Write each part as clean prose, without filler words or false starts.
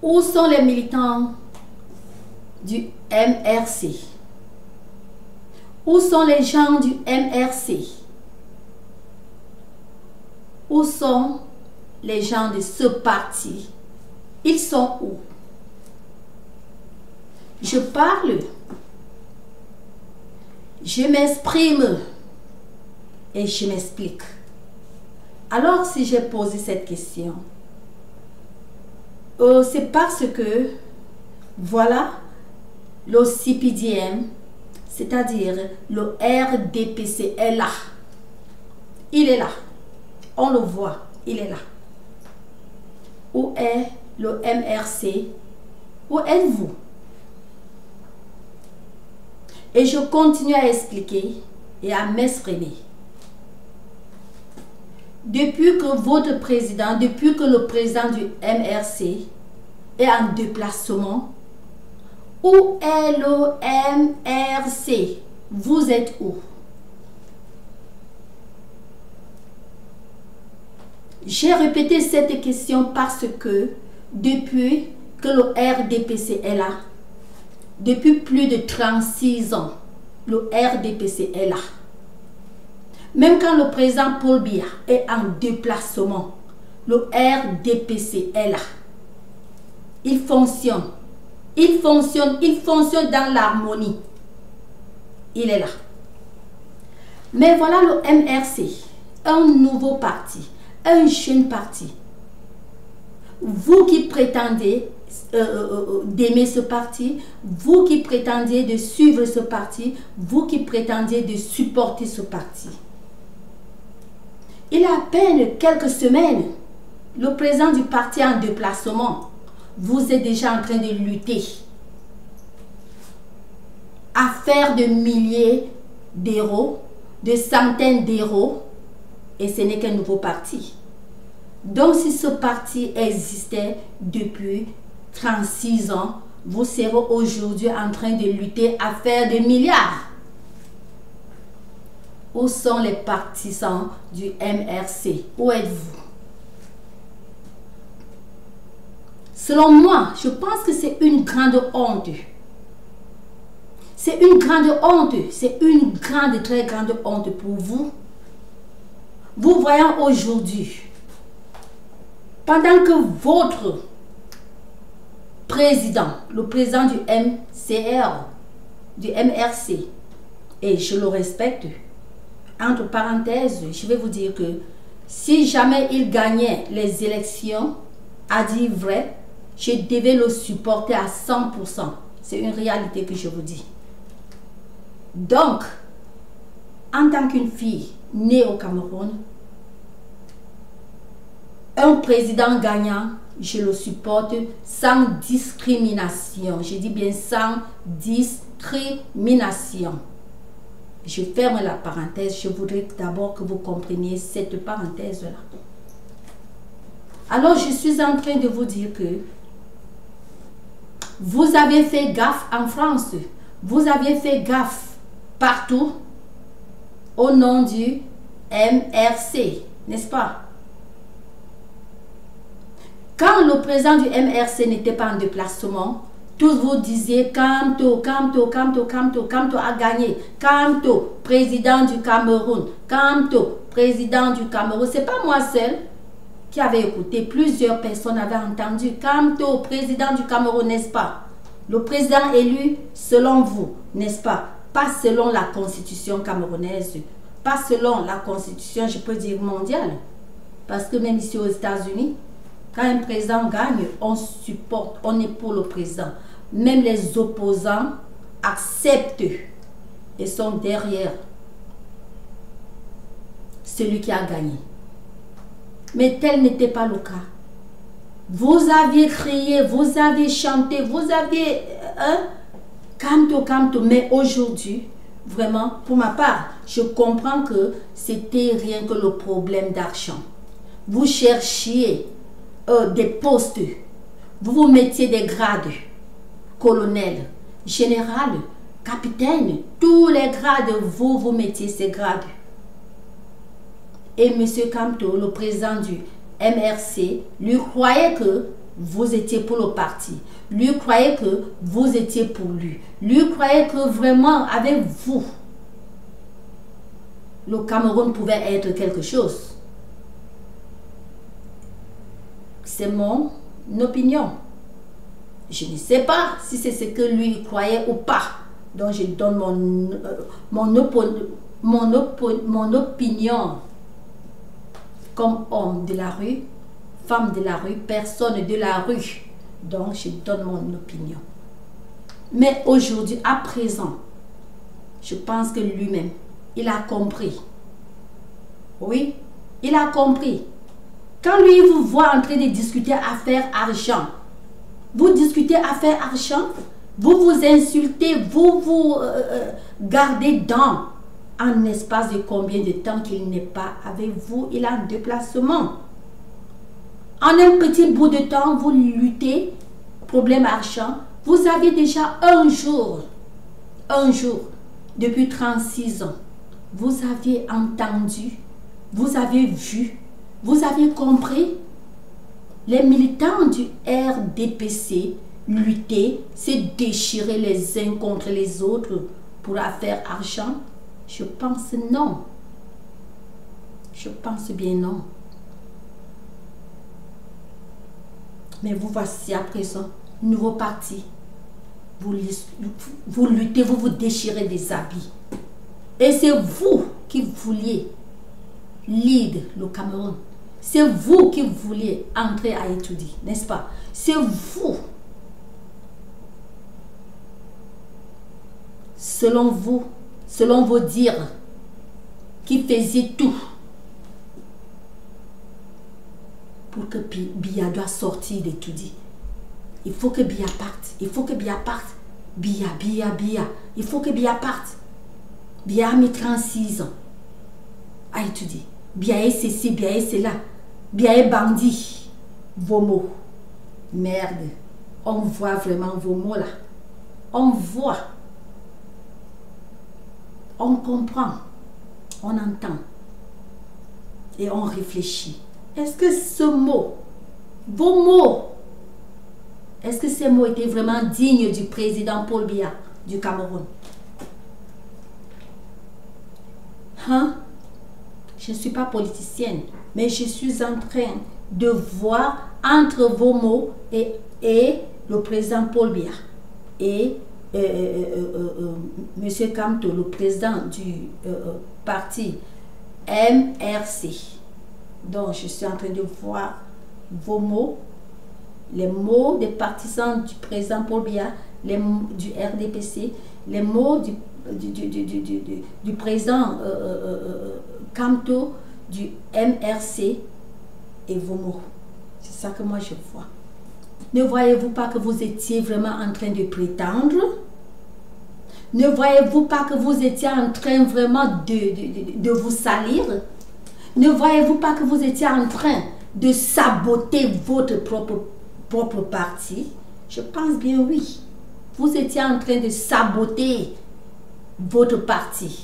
Où sont les militants du MRC? Où sont les gens du MRC? Où sont les gens de ce parti? Ils sont où? Je parle, je m'exprime et je m'explique. Alors si j'ai posé cette question, c'est parce que, voilà, le CPDM, c'est-à-dire le RDPC est là. Il est là. On le voit, il est là. Où est le MRC? Où êtes-vous? Et je continue à expliquer et à m'exprimer. Depuis que votre président, depuis que le président du MRC est en déplacement, où est le MRC? Vous êtes où? J'ai répété cette question parce que depuis que le RDPC est là, depuis plus de 36 ans, le RDPC est là. Même quand le président Paul Biya est en déplacement, le RDPC est là. Il fonctionne. Il fonctionne dans l'harmonie. Il est là. Mais voilà le MRC, un nouveau parti, un jeune parti. Vous qui prétendez d'aimer ce parti, vous qui prétendez de suivre ce parti, vous qui prétendez de supporter ce parti. Il y a à peine quelques semaines, le président du parti en déplacement, vous êtes déjà en train de lutter à faire de milliers d'euros, de centaines d'euros, et ce n'est qu'un nouveau parti. Donc si ce parti existait depuis 36 ans, vous serez aujourd'hui en train de lutter à faire des milliards. Où sont les partisans du MRC? Où êtes-vous? Selon moi, je pense que c'est une grande honte. C'est une grande honte. C'est une grande, très grande honte pour vous. Vous voyez aujourd'hui, pendant que votre président, le président du MCR, du MRC, et je le respecte, entre parenthèses, je vais vous dire que si jamais il gagnait les élections, à dire vrai, je devais le supporter à 100%. C'est une réalité que je vous dis. Donc, en tant qu'une fille née au Cameroun, un président gagnant, je le supporte sans discrimination. Je dis bien sans discrimination. Je ferme la parenthèse. Je voudrais d'abord que vous compreniez cette parenthèse-là. Alors, je suis en train de vous dire que vous avez fait gaffe en France. Vous avez fait gaffe partout au nom du MRC, n'est-ce pas? Quand le président du MRC n'était pas en déplacement, tous vous disiez Kamto, Kamto, Kamto, Kamto, Kamto a gagné. Kamto, président du Cameroun. Kamto, président du Cameroun. C'est pas moi seul qui avait écouté. Plusieurs personnes avaient entendu Kamto, président du Cameroun, n'est-ce pas? Le président élu selon vous, n'est-ce pas? Pas selon la constitution camerounaise. Pas selon la constitution, je peux dire, mondiale. Parce que même ici aux États-Unis, quand un président gagne, on supporte, on est pour le président. Même les opposants acceptent et sont derrière celui qui a gagné. Mais tel n'était pas le cas. Vous aviez crié, vous aviez chanté, vous aviez Kamto, Kamto. Mais aujourd'hui, vraiment, pour ma part, je comprends que c'était rien que le problème d'argent. Vous cherchiez des postes, vous vous mettiez des grades, colonel, général, capitaine, tous les grades, vous vous mettiez ces grades. Et M. Kamto, le président du MRC, lui croyait que vous étiez pour le parti. Lui croyait que vous étiez pour lui. Lui croyait que vraiment, avec vous, le Cameroun pouvait être quelque chose. C'est mon opinion. Je ne sais pas si c'est ce que lui croyait ou pas. Donc je donne mon opinion comme homme de la rue, femme de la rue, personne de la rue. Donc je donne mon opinion. Mais aujourd'hui, à présent, je pense que lui-même, il a compris. Oui, il a compris. Quand lui vous voit en train de discuter affaires argent, vous discutez affaires argent, vous vous insultez, vous gardez dans un espace de combien de temps qu'il n'est pas avec vous, il a un déplacement. En un petit bout de temps, vous luttez, problème argent, vous avez déjà un jour, depuis 36 ans, vous avez entendu, vous avez vu, vous avez compris. Les militants du RDPC luttaient, se déchiraient les uns contre les autres pour affaire argent. Je pense non. Je pense bien non. Mais vous voici à présent, nouveau parti. Vous luttez, vous vous déchirez des habits. Et c'est vous qui vouliez lead le Cameroun. C'est vous qui vouliez entrer à étudier, n'est-ce pas? C'est vous. Selon vous, selon vos dires, qui faisiez tout pour que Biya doit sortir d'étudier. Il faut que Biya parte. Il faut que Biya parte. Biya. Il faut que Biya parte. Biya a mis 36 ans à étudier. Biya est ceci, Biya est cela. Biya est bandit. Vos mots. Merde. On voit vraiment vos mots là. On voit. On comprend. On entend. Et on réfléchit. Est-ce que ce mot, vos mots, est-ce que ces mots étaient vraiment dignes du président Paul Biya du Cameroun? Hein? Je ne suis pas politicienne, mais je suis en train de voir entre vos mots et le président Paul Biya et M. Kamto, le président du parti MRC. Donc, je suis en train de voir vos mots, les mots des partisans du président Paul Biya, les mots du RDPC, les mots du président Kamto, du MRC et vos mots. C'est ça que moi je vois. Ne voyez-vous pas que vous étiez vraiment en train de prétendre? Ne voyez-vous pas que vous étiez en train vraiment de vous salir? Ne voyez-vous pas que vous étiez en train de saboter votre propre parti? Je pense bien oui. Vous étiez en train de saboter votre parti.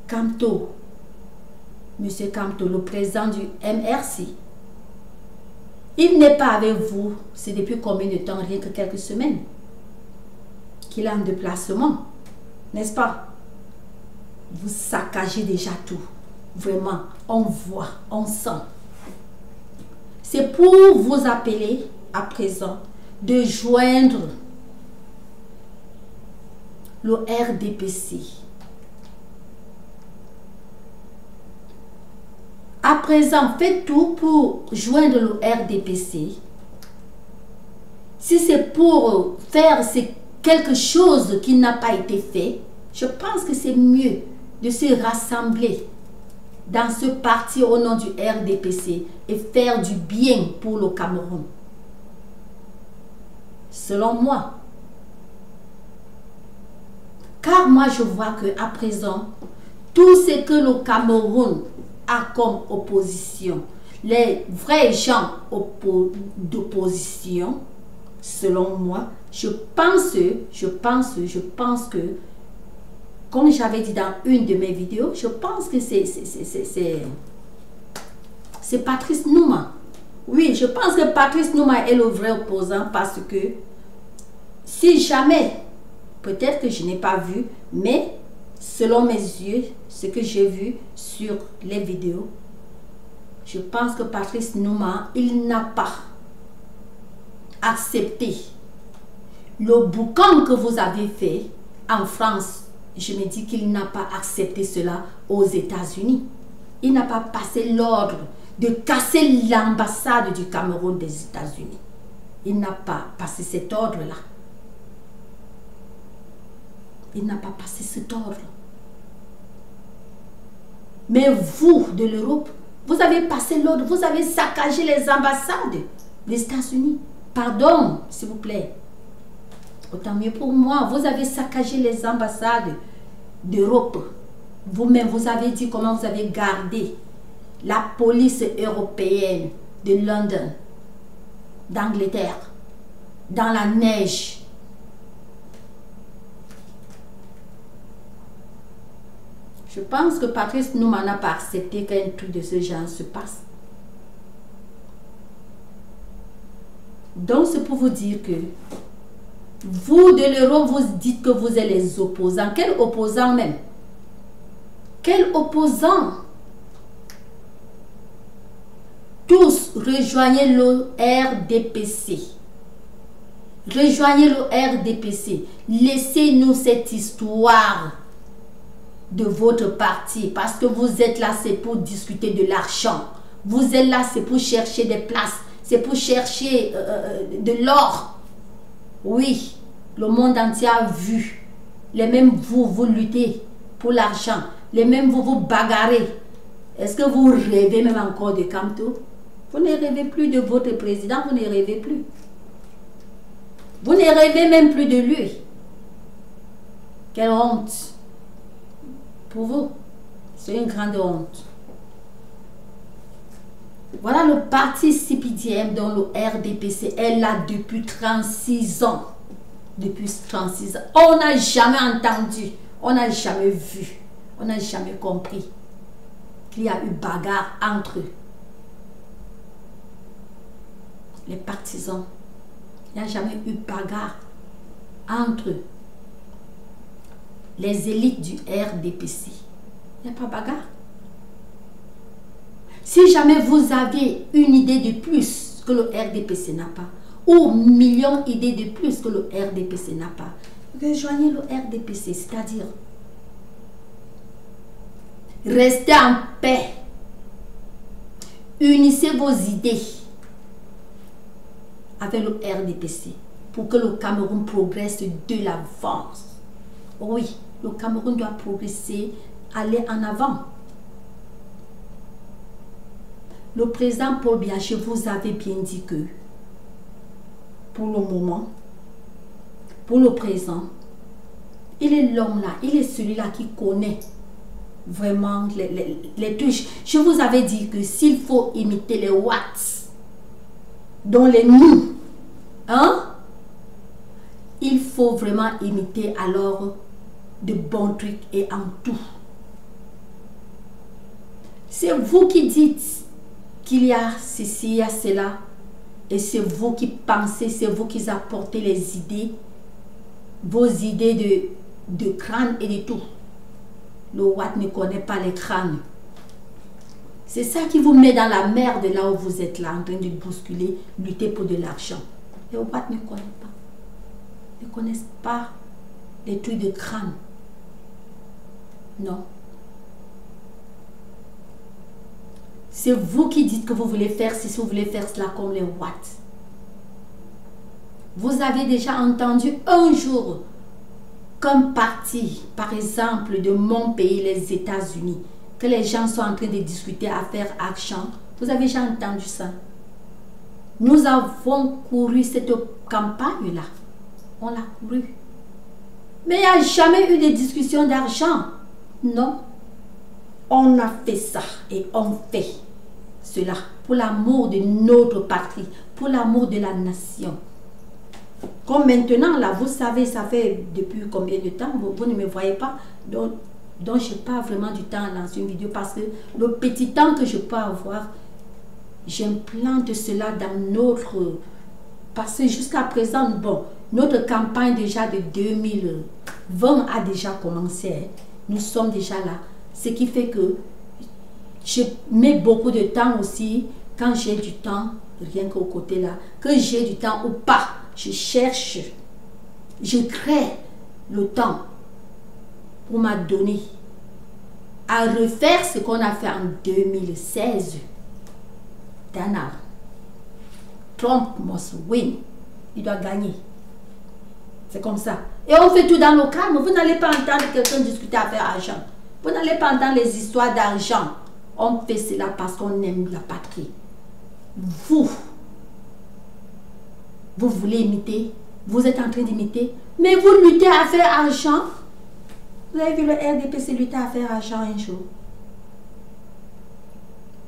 Kamto, Monsieur Kamto, le président du MRC, il n'est pas avec vous. C'est depuis combien de temps? Rien que quelques semaines qu'il a un déplacement. N'est-ce pas? Vous saccagez déjà tout. Vraiment, on voit, on sent. C'est pour vous appeler à présent de joindre le RDPC. À présent, faites tout pour joindre le RDPC. Si c'est pour faire quelque chose qui n'a pas été fait, je pense que c'est mieux de se rassembler dans ce parti au nom du RDPC et faire du bien pour le Cameroun. Selon moi. Car moi je vois qu'à présent, tout ce que le Cameroun a comme opposition, les vrais gens d'opposition, selon moi, je pense que, comme j'avais dit dans une de mes vidéos, je pense que c'est c'est Patrice Nouma. Oui, je pense que Patrice Nouma est le vrai opposant parce que si jamais, peut-être que je n'ai pas vu, mais selon mes yeux, ce que j'ai vu sur les vidéos, je pense que Patrice Nouma, il n'a pas accepté le boucan que vous avez fait en France. Je me dis qu'il n'a pas accepté cela aux États-Unis. Il n'a pas passé l'ordre de casser l'ambassade du Cameroun des États-Unis. Il n'a pas passé cet ordre-là. Il n'a pas passé cet ordre. Mais vous, de l'Europe, vous avez passé l'ordre, vous avez saccagé les ambassades des États-Unis. Pardon, s'il vous plaît. Autant mieux pour moi, vous avez saccagé les ambassades d'Europe. Vous-même, vous avez dit comment vous avez gardé la police européenne de London, d'Angleterre, dans la neige. Je pense que Patrice Nouma n'a pas accepté qu'un truc de ce genre se passe. Donc, c'est pour vous dire que vous, de l'Europe, vous dites que vous êtes les opposants. Quel opposant même? Quel opposant? Tous, rejoignez le RDPC. Rejoignez le RDPC. Laissez-nous cette histoire de votre parti. Parce que vous êtes là, c'est pour discuter de l'argent. Vous êtes là, c'est pour chercher des places. C'est pour chercher de l'or. Oui, le monde entier a vu. Les mêmes vous luttez pour l'argent. Les mêmes vous bagarrez. Est-ce que vous rêvez même encore de Kamto? Vous ne rêvez plus de votre président, vous ne rêvez plus. Vous ne rêvez même plus de lui. Quelle honte pour vous. C'est une grande honte. Voilà le parti CPDM dont le RDPC est là depuis 36 ans. Depuis 36 ans. On n'a jamais entendu, on n'a jamais vu, on n'a jamais compris qu'il y a eu bagarre entre les partisans. Il n'y a jamais eu bagarre entre les élites du RDPC. Il n'y a pas bagarre. Si jamais vous avez une idée de plus que le RDPC n'a pas, ou millions d'idées de plus que le RDPC n'a pas, rejoignez le RDPC, c'est-à-dire restez en paix, unissez vos idées avec le RDPC pour que le Cameroun progresse de l'avance. Oui, le Cameroun doit progresser, aller en avant. Le président Paul Biya, je vous avais bien dit que pour le moment, pour le présent, il est l'homme là, il est celui-là qui connaît vraiment les trucs. Je vous avais dit que s'il faut imiter les Watts, dont les nous, hein, il faut vraiment imiter alors de bons trucs et en tout. C'est vous qui dites qu'il y a ceci, il y a cela, et c'est vous qui pensez, c'est vous qui apportez les idées, vos idées de crâne et de tout. Le Watt ne connaît pas les crânes. C'est ça qui vous met dans la merde là où vous êtes là, en train de bousculer, lutter pour de l'argent. Les Watt ne connaissent pas. Ils ne connaissent pas les trucs de crâne. Non. C'est vous qui dites que vous voulez faire ceci, vous voulez faire cela comme les Watts. Vous avez déjà entendu un jour qu'un parti, par exemple de mon pays, les États-Unis, que les gens sont en train de discuter à faire argent. Vous avez déjà entendu ça? Nous avons couru cette campagne-là. On l'a couru. Mais il n'y a jamais eu de discussion d'argent. Non. On a fait ça et on fait cela pour l'amour de notre patrie, pour l'amour de la nation. Comme maintenant, là, vous savez, ça fait depuis combien de temps, vous ne me voyez pas, donc je n'ai pas vraiment du temps à lancer une vidéo parce que le petit temps que je peux avoir, j'implante cela dans notre... Parce que jusqu'à présent, bon, notre campagne déjà de 2020 a déjà commencé. Hein. Nous sommes déjà là. Ce qui fait que je mets beaucoup de temps aussi, quand j'ai du temps, rien qu'au côté là, que j'ai du temps ou pas, je cherche, je crée le temps pour m'adonner à refaire ce qu'on a fait en 2016. Dana, Trump must win. Il doit gagner. C'est comme ça. Et on fait tout dans le calme. Vous n'allez pas entendre quelqu'un discuter affaire argent. Vous n'allez pas entendre les histoires d'argent. On fait cela parce qu'on aime la patrie. Vous voulez imiter. Vous êtes en train d'imiter. Mais vous luttez à faire argent. Vous avez vu le RDPC lutter à faire argent un jour.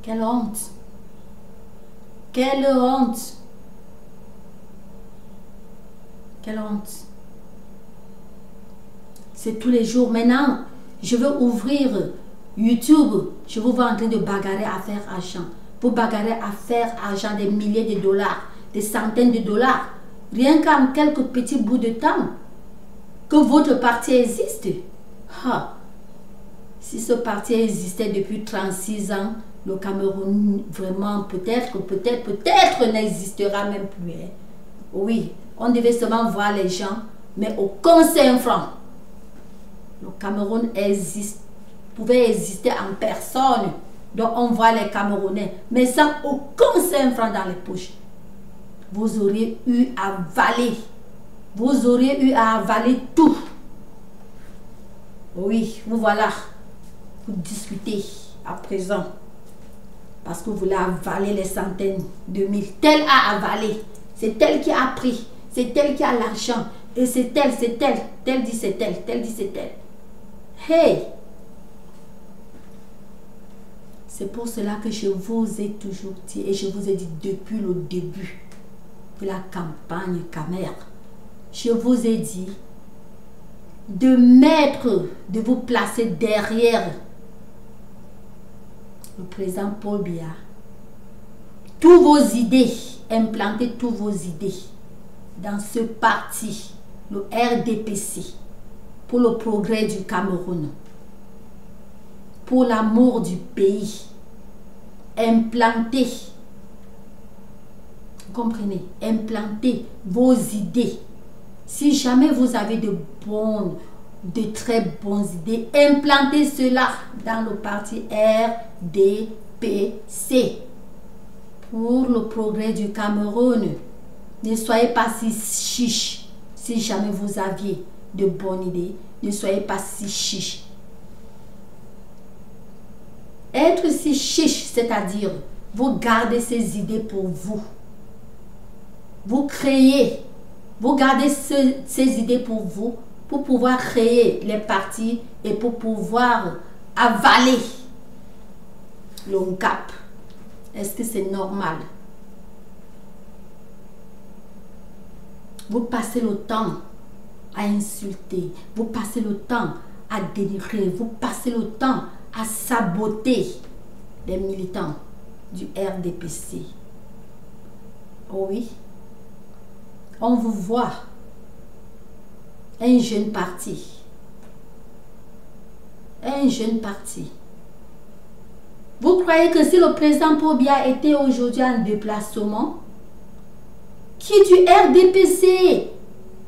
Quelle honte. Quelle honte. Quelle honte. C'est tous les jours. Maintenant, je veux ouvrir YouTube. Je vous vois en train de bagarrer à faire argent. Vous bagarrez à faire argent des milliers de dollars, des centaines de dollars. Rien qu'en quelques petits bouts de temps que votre parti existe. Ah. Si ce parti existait depuis 36 ans, le Cameroun vraiment peut-être n'existera même plus. Hein. Oui, on devait seulement voir les gens, mais aucun 5 francs. Le Cameroun pouvait exister en personne. Donc on voit les Camerounais, mais sans aucun 5 francs dans les poches. Vous auriez eu à avaler. Vous auriez eu à avaler tout. Oui, vous voilà. Vous discutez à présent. Parce que vous voulez avaler les centaines de mille. Tel a avalé. C'est tel qui a pris. C'est tel qui a l'argent. Et c'est tel, c'est tel. Tel dit c'est tel. Tel dit c'est tel. Hey! C'est pour cela que je vous ai toujours dit, et je vous ai dit depuis le début de la campagne Camer, je vous ai dit de vous placer derrière le président Paul Biya. Toutes vos idées, implantez toutes vos idées dans ce parti, le RDPC, pour le progrès du Cameroun, pour l'amour du pays. Implantez, vous comprenez, implantez vos idées. Si jamais vous avez de très bonnes idées, implantez cela dans le parti RDPC pour le progrès du Cameroun. Ne soyez pas si chiche. Si jamais vous aviez de bonnes idées, ne soyez pas si chiche. Être si chiche, c'est-à-dire vous gardez ces idées pour vous. Vous créez, vous gardez ces idées pour vous, pour pouvoir créer les partis et pour pouvoir avaler le cap. Est-ce que c'est normal? Vous passez le temps à insulter, vous passez le temps à dénigrer, vous passez le temps à saboter les militants du RDPC. Oh oui, on vous voit, un jeune parti. Vous croyez que si le président Paul Biya était aujourd'hui en déplacement, qui du RDPC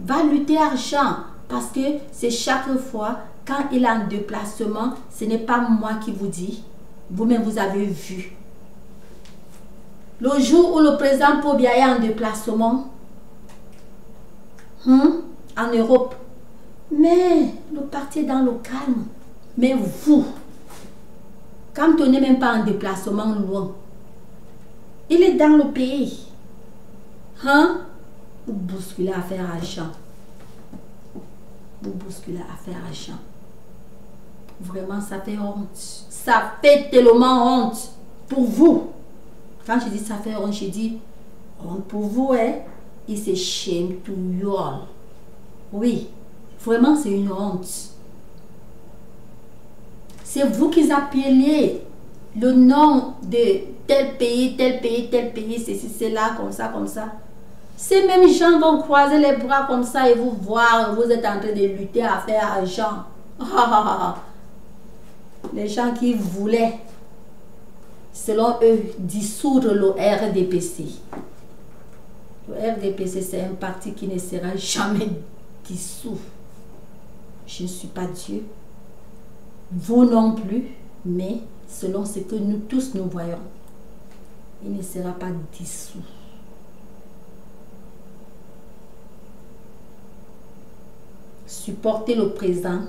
va lutter argent? Parce que c'est chaque fois, quand il est en déplacement, ce n'est pas moi qui vous dis. Vous-même, vous avez vu. Le jour où le président Paul Biya est en déplacement, en Europe, mais le parti est dans le calme. Mais vous, quand on n'est même pas en déplacement loin, il est dans le pays. Vous bousculez à faire argent. Vous bousculez à faire argent. Vraiment, ça fait honte. Ça fait tellement honte pour vous. Quand je dis ça fait honte, je dis honte pour vous, hein. It's a shame to you all. Oui, vraiment, c'est une honte. C'est vous qui appelez le nom de tel pays, ceci, cela, comme ça, comme ça. Ces mêmes gens vont croiser les bras comme ça et vous voir, vous êtes en train de lutter à faire argent. Les gens qui voulaient, selon eux, dissoudre le RDPC. Le RDPC, c'est un parti qui ne sera jamais dissous. Je ne suis pas Dieu. Vous non plus, mais selon ce que nous tous nous voyons, il ne sera pas dissous. Supporter le président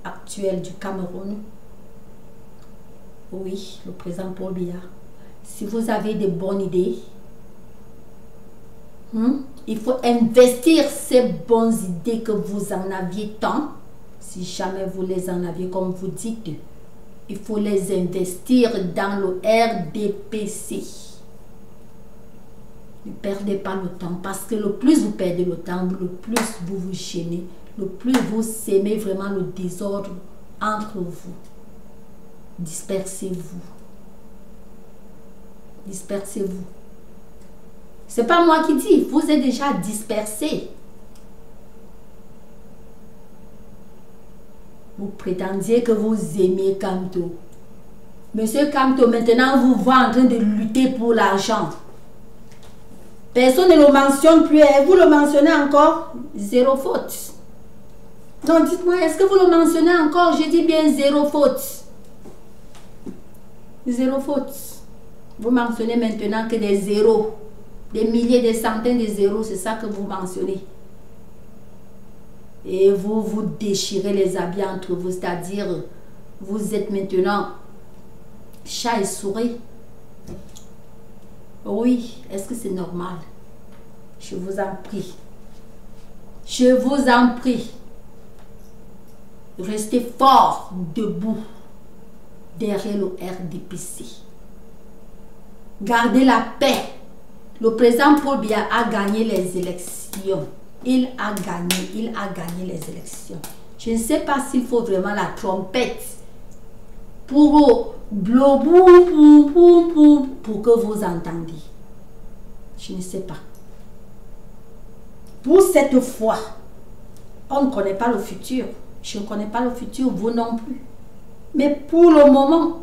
actuel du Cameroun. Oui, le président Paul Biya. Si vous avez de bonnes idées, il faut investir ces bonnes idées que vous en aviez tant. Si jamais vous les en aviez, comme vous dites, il faut les investir dans le RDPC. Ne perdez pas le temps, parce que le plus vous perdez le temps, le plus vous vous gênez, le plus vous sémez vraiment le désordre entre vous. Dispersez-vous. Dispersez-vous. C'est pas moi qui dis, vous êtes déjà dispersés. Vous prétendiez que vous aimez Kamto. Monsieur Kamto, maintenant vous voit en train de lutter pour l'argent. Personne ne le mentionne plus. Vous le mentionnez encore? Zéro faute. Donc dites-moi, est-ce que vous le mentionnez encore? Je dis bien zéro faute. Zéro faute. Vous mentionnez maintenant que des zéros. Des milliers, des centaines de zéros, c'est ça que vous mentionnez. Et vous vous déchirez les habits entre vous, c'est-à-dire vous êtes maintenant chat et souris. Oui, est-ce que c'est normal? Je vous en prie. Je vous en prie. Restez fort debout derrière le RDPC. Gardez la paix. Le président Paul Biya a gagné les élections. Il a gagné les élections. Je ne sais pas s'il faut vraiment la trompette pour que vous entendiez. Je ne sais pas. Pour cette fois, on ne connaît pas le futur. Je ne connais pas le futur, vous non plus. Mais pour le moment,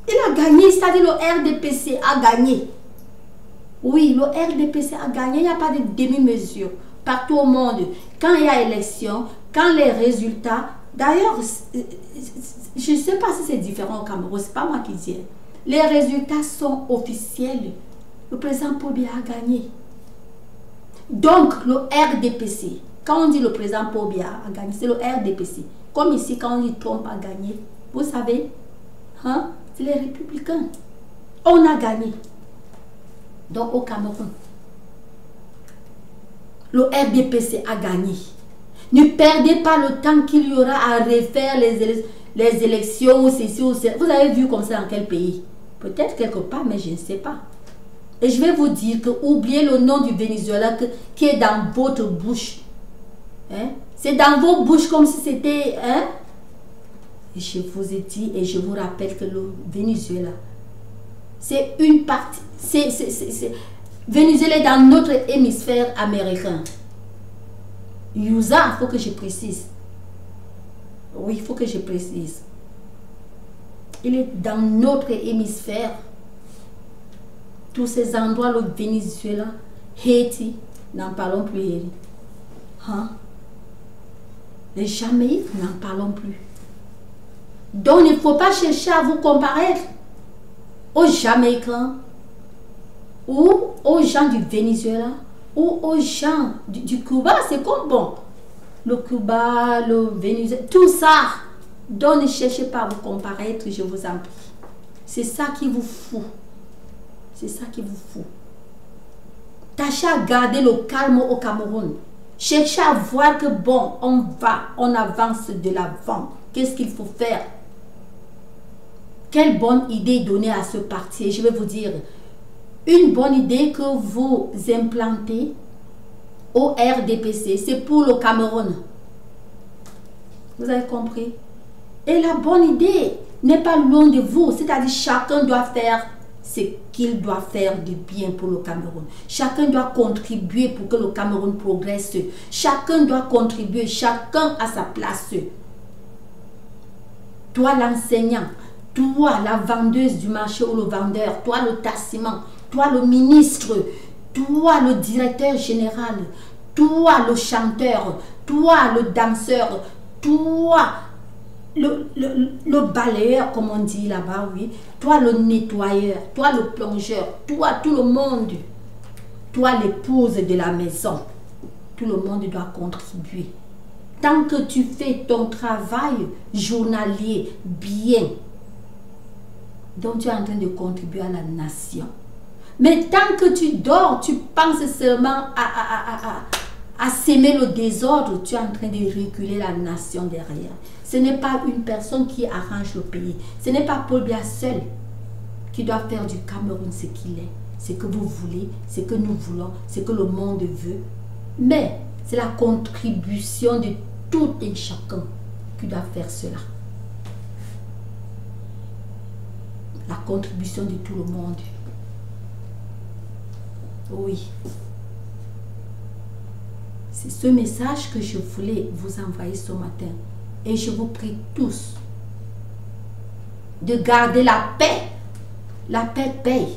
il a gagné, c'est-à-dire le RDPC a gagné. Oui, le RDPC a gagné, il n'y a pas de demi-mesure. Partout au monde, quand il y a élection, quand les résultats... D'ailleurs, je ne sais pas si c'est différent au Cameroun, ce n'est pas moi qui dis. Les résultats sont officiels. Le président Paul Biya a gagné. Donc, le RDPC, quand on dit le président Paul Biya a gagné, c'est le RDPC. Comme ici, quand on dit Trump a gagné, vous savez, hein, c'est les républicains. On a gagné. Donc au Cameroun, le RDPC a gagné. Ne perdez pas le temps qu'il y aura à refaire les élections ou ceci ou cela. Vous avez vu comme ça dans quel pays? Peut-être quelque part, mais je ne sais pas. Et je vais vous dire que oubliez le nom du Venezuela qui est dans votre bouche. Hein? C'est dans vos bouches comme si c'était... Hein? Et je vous ai dit et je vous rappelle que le Venezuela, c'est une partie... Venezuela est dans notre hémisphère américain. USA, il faut que je précise. Oui, il faut que je précise. Il est dans notre hémisphère. Tous ces endroits, le Venezuela, Haïti, n'en parlons plus. Hein? Les Jamaïques, n'en parlons plus. Donc, il ne faut pas chercher à vous comparer aux Jamaïcains ou aux gens du Venezuela ou aux gens du Cuba. C'est comme bon. Le Cuba, le Venezuela, tout ça. Donc, ne cherchez pas à vous comparer, je vous en prie. C'est ça qui vous fout. C'est ça qui vous fout. Tâchez à garder le calme au Cameroun. Cherchez à voir que bon, on avance de l'avant. Qu'est-ce qu'il faut faire? Quelle bonne idée donner à ce parti? Je vais vous dire, une bonne idée que vous implantez au RDPC, c'est pour le Cameroun. Vous avez compris? Et la bonne idée, n'est pas loin de vous. C'est-à-dire chacun doit faire ce qu'il doit faire de bien pour le Cameroun. Chacun doit contribuer pour que le Cameroun progresse. Chacun doit contribuer, chacun à sa place. Toi l'enseignant, toi la vendeuse du marché ou le vendeur, toi le taximan, toi le ministre, toi le directeur général, toi le chanteur, toi le danseur, toi le balayeur, comme on dit là-bas, oui, toi le nettoyeur, toi le plongeur, toi tout le monde, toi l'épouse de la maison, tout le monde doit contribuer. Tant que tu fais ton travail journalier bien, donc tu es en train de contribuer à la nation. Mais tant que tu dors, tu penses seulement à s'aimer le désordre, tu es en train de reculer la nation derrière. Ce n'est pas une personne qui arrange le pays. Ce n'est pas Paul Biya seul qui doit faire du Cameroun ce qu'il est, ce que vous voulez, ce que nous voulons, ce que le monde veut. Mais c'est la contribution de tout et chacun qui doit faire cela. La contribution de tout le monde. Oui. C'est ce message que je voulais vous envoyer ce matin. Et je vous prie tous de garder la paix. La paix paye.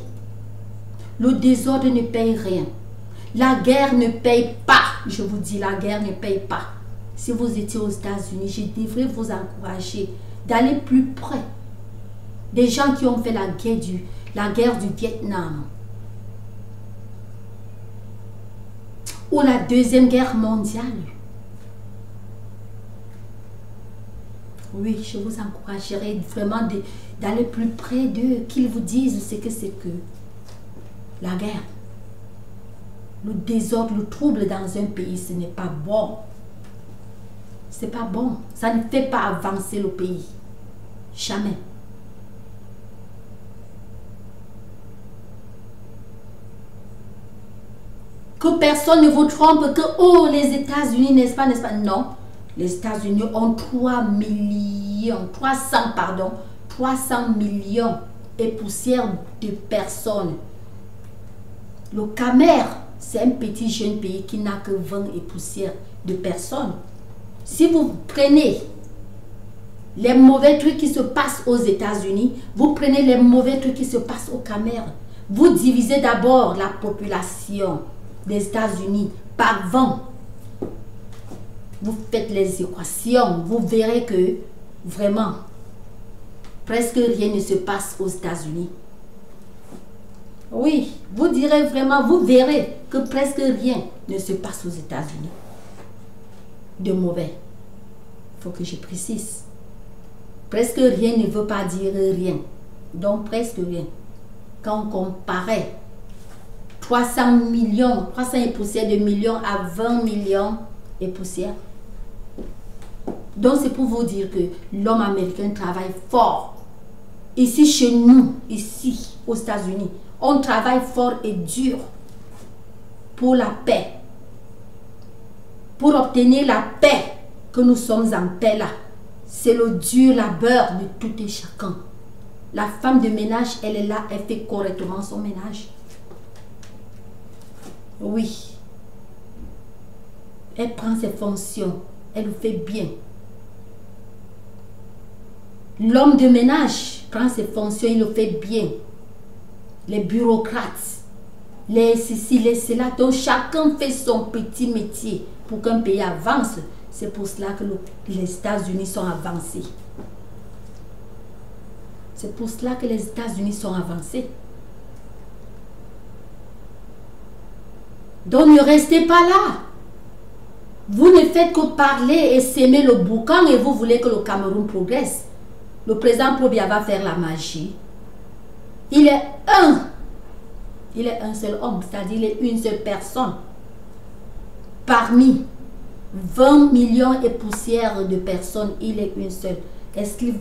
Le désordre ne paye rien. La guerre ne paye pas. Je vous dis, la guerre ne paye pas. Si vous étiez aux États-Unis, je devrais vous encourager d'aller plus près des gens qui ont fait la guerre du Vietnam. Ou la Deuxième Guerre mondiale. Oui, je vous encouragerai vraiment d'aller plus près d'eux, qu'ils vous disent ce que c'est que la guerre. Le désordre, le trouble dans un pays, ce n'est pas bon. C'est pas bon. Ça ne fait pas avancer le pays. Jamais. Que personne ne vous trompe que, oh, les États-Unis, n'est-ce pas, n'est-ce pas? Non. Les États-Unis ont 300 millions et poussière de personnes. Le Camer, c'est un petit jeune pays qui n'a que 20 et poussière de personnes. Si vous prenez les mauvais trucs qui se passent aux États-Unis, vous prenez les mauvais trucs qui se passent au Camer, vous divisez d'abord la population des États-Unis par 20. Vous faites les équations, vous verrez que vraiment, presque rien ne se passe aux États-Unis. Oui, vous direz vraiment, vous verrez que presque rien ne se passe aux États-Unis. De mauvais. Il faut que je précise. Presque rien ne veut pas dire rien. Donc presque rien. Quand on comparait 300 millions, 300 et poussière de millions à 20 millions et poussière. Donc c'est pour vous dire que l'homme américain travaille fort. Ici chez nous, ici aux États-Unis, on travaille fort et dur pour la paix. Pour obtenir la paix, que nous sommes en paix là. C'est le dur labeur de tout et chacun. La femme de ménage, elle est là, elle fait correctement son ménage. Oui. Elle prend ses fonctions, elle le fait bien. L'homme de ménage prend ses fonctions, il le fait bien. Les bureaucrates, les ceci, les cela, donc chacun fait son petit métier pour qu'un pays avance. C'est pour cela que les États-Unis sont avancés. C'est pour cela que les États-Unis sont avancés. Donc ne restez pas là. Vous ne faites que parler et s'aimer le boucan et vous voulez que le Cameroun progresse. Le président Paul Biya va faire la magie. Il est un. Il est un seul homme, c'est-à-dire il est une seule personne. Parmi 20 millions et poussière de personnes, il est une seule. Est-ce qu'il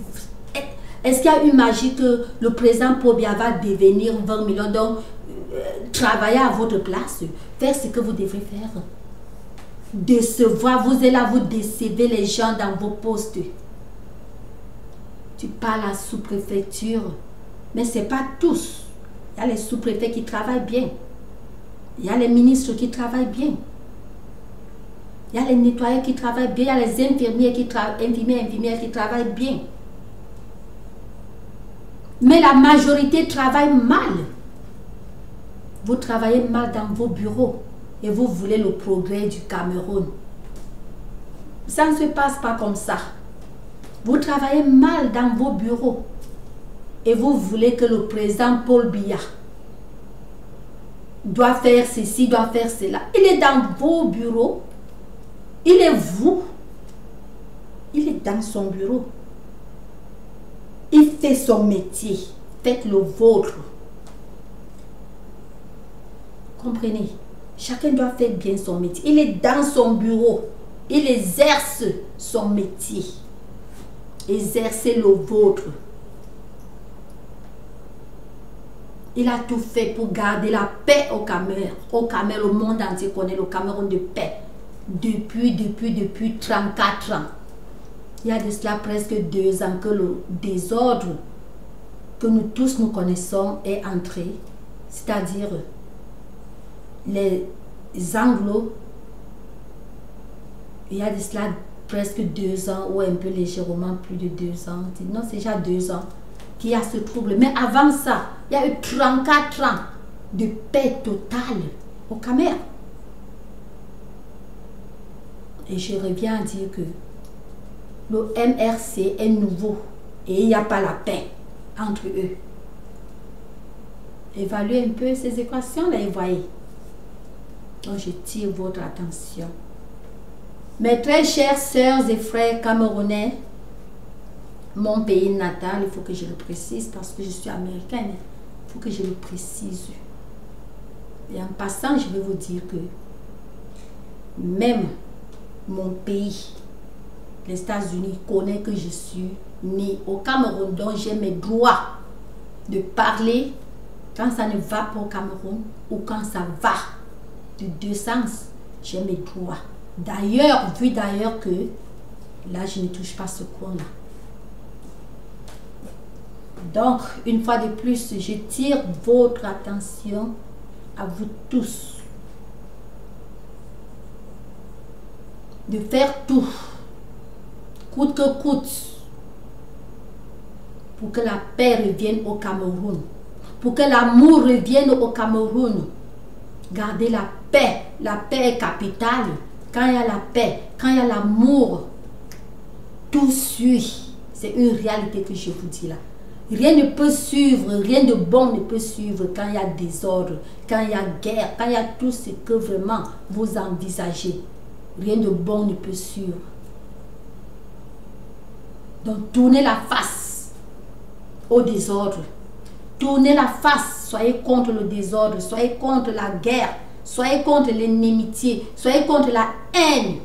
y a une magie que le président Paul Biya va devenir 20 millions, donc travailler à votre place, faire ce que vous devrez faire? Décevoir, vous êtes là, vous décevez les gens dans vos postes. Tu parles à la sous-préfecture, mais ce n'est pas tous. Il y a les sous-préfets qui travaillent bien. Il y a les ministres qui travaillent bien. Il y a les nettoyeurs qui travaillent bien. Il y a les infirmières qui travaillent bien. Mais la majorité travaille mal. Vous travaillez mal dans vos bureaux et vous voulez le progrès du Cameroun. Ça ne se passe pas comme ça. Vous travaillez mal dans vos bureaux et vous voulez que le président Paul Biya doit faire ceci, doit faire cela. Il est dans vos bureaux. Il est vous. Il est dans son bureau. Il fait son métier. Faites le vôtre. Comprenez? Chacun doit faire bien son métier. Il est dans son bureau. Il exerce son métier. Exercez le vôtre. Il a tout fait pour garder la paix au Cameroun. Au Cameroun, le monde entier connaît le Cameroun de paix. Depuis 34 ans. Il y a de cela presque 2 ans que le désordre que nous tous nous connaissons est entré. C'est-à-dire les Anglo. Il y a de cela presque 2 ans ou un peu légèrement plus de 2 ans. Non, c'est déjà 2 ans qu'il y a ce trouble. Mais avant ça, il y a eu 34 ans de paix totale au Cameroun. Et je reviens à dire que le MRC est nouveau et il n'y a pas la paix entre eux. Évaluez un peu ces équations-là et voyez. Donc je tire votre attention. Mes très chères sœurs et frères camerounais, mon pays natal, il faut que je le précise parce que je suis américaine, il faut que je le précise. Et en passant, je vais vous dire que même mon pays, les États-Unis, connaît que je suis née au Cameroun, donc j'ai mes droits de parler quand ça ne va pas au Cameroun ou quand ça va. De 2 sens, j'ai mes droits. D'ailleurs, vu d'ailleurs que là, je ne touche pas ce coin-là. Donc, une fois de plus, je tire votre attention à vous tous. De faire tout, coûte que coûte, pour que la paix revienne au Cameroun, pour que l'amour revienne au Cameroun. Gardez la paix est capitale. Quand il y a la paix, quand il y a l'amour, tout suit. C'est une réalité que je vous dis là. Rien ne peut suivre, rien de bon ne peut suivre quand il y a désordre, quand il y a guerre, quand il y a tout ce que vraiment vous envisagez. Rien de bon ne peut suivre. Donc tournez la face au désordre. Tournez la face, soyez contre le désordre, soyez contre la guerre, soyez contre l'inimitié, soyez contre la haine.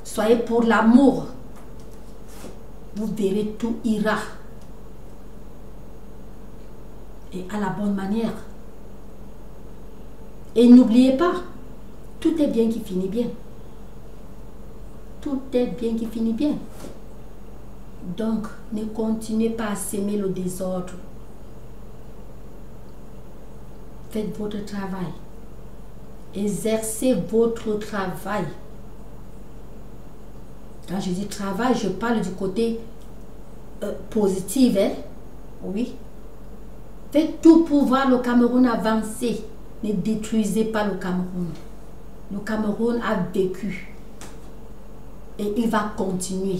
Soyez pour l'amour. Vous verrez, tout ira. Et à la bonne manière. Et n'oubliez pas, tout est bien qui finit bien. Tout est bien qui finit bien. Donc, ne continuez pas à s'aimer le désordre. Faites votre travail. Exercez votre travail. Quand je dis travail, je parle du côté positif. Hein? Oui. Faites tout pour voir le Cameroun avancer. Ne détruisez pas le Cameroun. Le Cameroun a vécu. Et il va continuer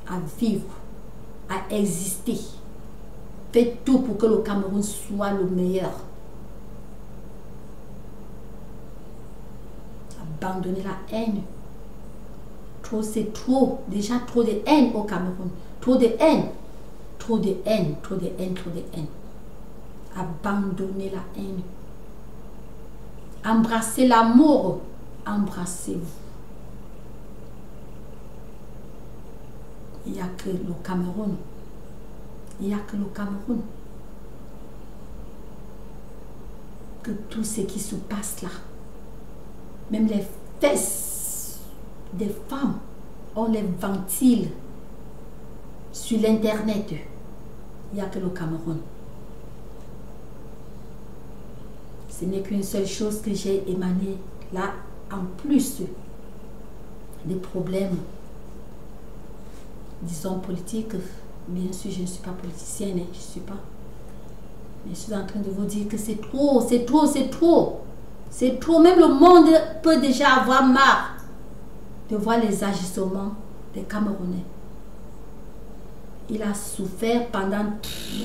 à vivre, à exister. Faites tout pour que le Cameroun soit le meilleur. Abandonnez la haine. Trop, c'est trop. Déjà trop de haine au Cameroun. Trop de haine. Trop de haine, trop de haine, trop de haine. Abandonnez la haine. Embrassez l'amour. Embrassez-vous. Il n'y a que le Cameroun. Il n'y a que le Cameroun. Que tout ce qui se passe là, même les fesses des femmes, on les ventile sur l'internet. Il n'y a que le Cameroun. Ce n'est qu'une seule chose que j'ai émanée là, en plus des problèmes, disons, politiques. Bien sûr, je ne suis pas politicienne, je ne suis pas. Mais je suis en train de vous dire que c'est trop, c'est trop, c'est trop. C'est trop. Même le monde peut déjà avoir marre de voir les agissements des Camerounais. Il a souffert pendant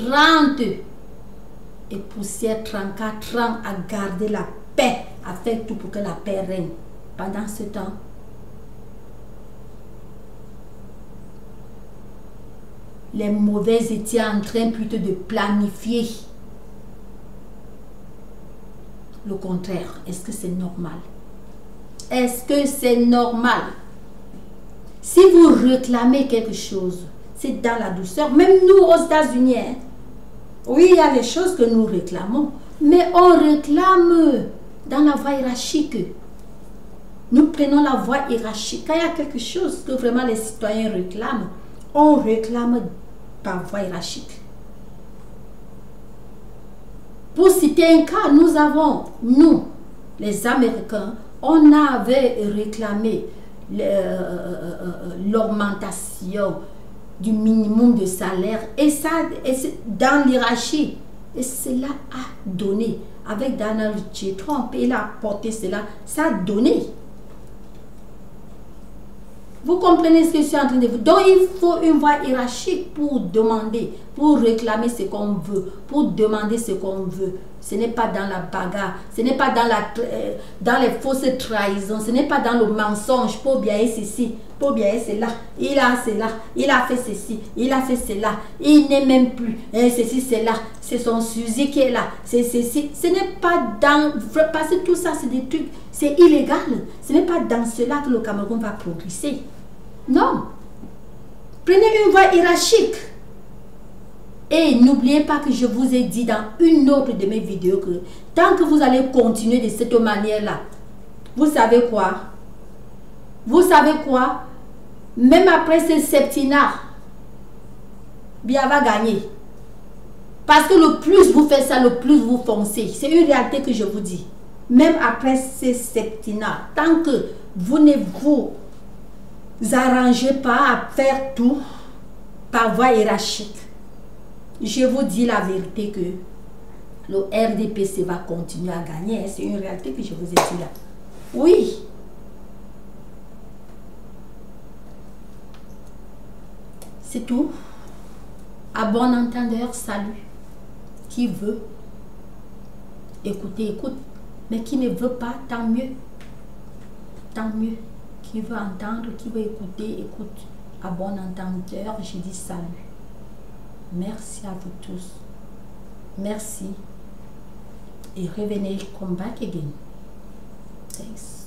30 et poussière 34 ans à garder la paix, à faire tout pour que la paix règne. Pendant ce temps, les mauvais étaient en train plutôt de planifier le contraire. Est-ce que c'est normal? Est-ce que c'est normal? Si vous réclamez quelque chose, c'est dans la douceur. Même nous aux États-Unis, hein, oui, il y a des choses que nous réclamons, mais on réclame dans la voie hiérarchique. Nous prenons la voie hiérarchique. Quand il y a quelque chose que vraiment les citoyens réclament, on réclame par voie hiérarchique. Pour citer un cas, nous avons, nous, les Américains, on avait réclamé l'augmentation du minimum de salaire et ça, dans l'hierarchie. Et cela a donné, avec Donald J. Trump, il a porté cela, ça a donné. Vous comprenez ce que je suis en train de vous dire? Donc il faut une voie hiérarchique pour demander, pour réclamer ce qu'on veut, pour demander ce qu'on veut. Ce n'est pas dans la bagarre, ce n'est pas dans les fausses trahisons, ce n'est pas dans le mensonge pour bien ceci, pour bien cela. Il a cela, il a fait ceci, il a fait cela, il n'est même plus. Ceci, c'est là, c'est son fusil qui est là, c'est ceci. Ce n'est pas dans. Parce que tout ça, c'est des trucs, c'est illégal. Ce n'est pas dans cela que le Cameroun va progresser. Non. Prenez une voie hiérarchique. Et n'oubliez pas que je vous ai dit dans une autre de mes vidéos que tant que vous allez continuer de cette manière-là, vous savez quoi? Vous savez quoi? Même après ce septennat, Biya va gagner. Parce que le plus vous faites ça, le plus vous foncez. C'est une réalité que je vous dis. Même après ce septennat, tant que vous ne vous arrangez pas à faire tout par voie hiérarchique, je vous dis la vérité que le RDPC va continuer à gagner. C'est une réalité que je vous ai dit là. Oui. C'est tout. À bon entendeur, salut. Qui veut écouter, écoute. Mais qui ne veut pas, tant mieux. Tant mieux. Qui veut entendre, qui veut écouter, écoute. À bon entendeur, je dis salut. Merci à vous tous. Merci. Et revenez come back again. Thanks.